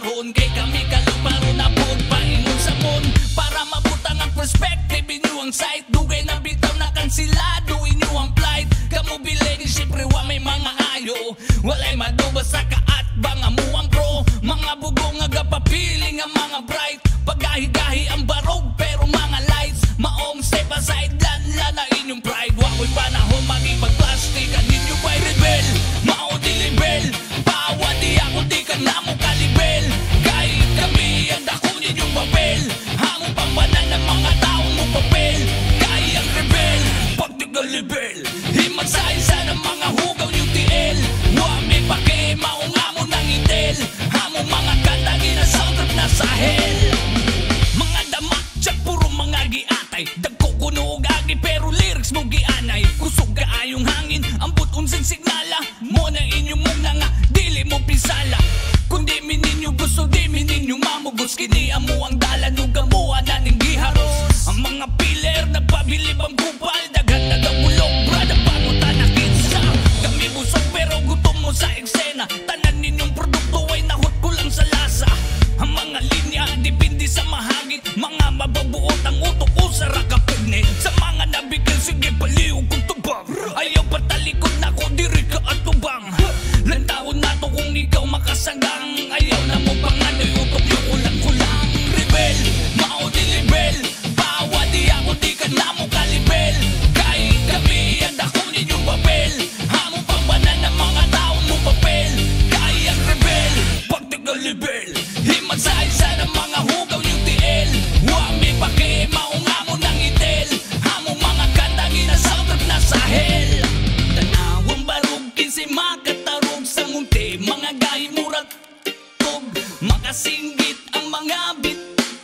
karon kay kami kaluparo na pod paingon sa mon para mabutang ang perspective inyo ang sight dugay na bitaw na kansilado inyo ang flight kamo bilay siyempre wa may mga ayo walay maduba sa kaat bang amuang pro mga bugong nga gapapili nga mga bright pagahi-gahi ang barog pero mga lights maong step aside lan na inyong pride wa ko'y panahon magipag-plastic ang inyo ba'y rebel mao dilibel bawa di ako di ka na mo kalibel kahit kami ang dako ninyong papel hamong pambanan ng mga taong mo papel kahit ang rebel pagtigalibel himat sa isa ng mga hugaw yung TL wa may pake maong amo ng itel hamong mga kanta ginasoundtrack na sa hell mga damak tsak puro mga giatay dagko kuno og agi pero lyrics mo gianay kusog kaayong hangin ambot unsing signala mo na inyong muna nga dili mo pisala kundi mininyo gusto di mininyo mamugos kini amo ang dalan ug gamuha na ning giharos ang mga piler nagpabilib ang kupal daghan na gabulok brada pangutan na kinsa kami busog pero gutom mo sa eksena tanan ninyong produkto ay nahot ko lang sa lasa ang mga linya dipindi sa mahagit mga mababuot ang utok o sa rakapigne sa mga nabigil sige paliw kung tubang ayaw patalikod na ko diri ka at tubang lantaon na to kung ikaw makasanggang ayaw na mo pang ano'y utok yung kulang-kulang rebel mao dilibel bawa di ako di ka na mo kalibel kahit kami ang dako ninyong papel hamong pambanan ng mga taong mo papel kahit ang rebel pagtigalibel himat sa isa ng mga hugaw yung TL wa may pake maong amo ng itel hamong mga kanta ginasoundtrack na sa hell tanawang barog kinsi makatarog sa munti mga gahi murag tog makasinggit ang mga bit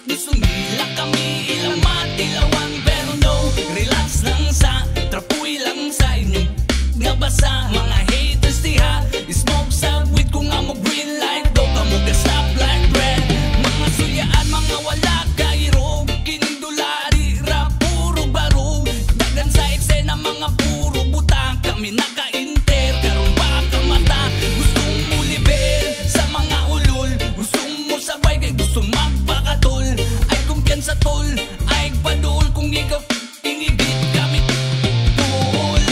gusto nila kami ilang matilawan pero no relax lang sa trapuy lang sa inyong gabasa mga haters diha smoke sa weed kung amo green light do kamo ga stop like bread mga suyaan mga wala kairo kining dolari rap puro baro dagan sa eksena mga puro butang kami naka-inter karon ba ka mata gustong mo libel sa mga ulol gustong mo sabay kay gusto magpakatol ay kumpiyansa tol ay padul kung ikaw inibit kami tol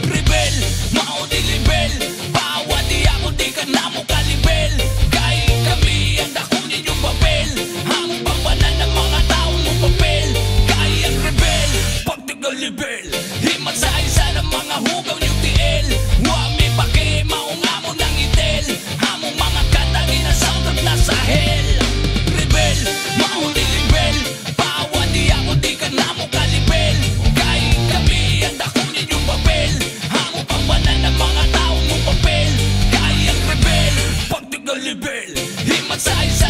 rebel mao dilibel bawa di ako di ka na mo kalibel kahit kami ang dako ninyong papel hamong pambanan ng mga taong mo papel kahit ang rebel pagtigalibel himat sa isa ng mga hugaw yung TL wa may pake maong amo ng itel hamong mga kanta ginasoundtrack na sa hell rebel mao dilibel bawa di ako di ka na mo kalibel kahit kami ang dako ninyong papel hamong pambanan ng mga taong mo papel kahit ang rebel pagtigalibel himat sa isa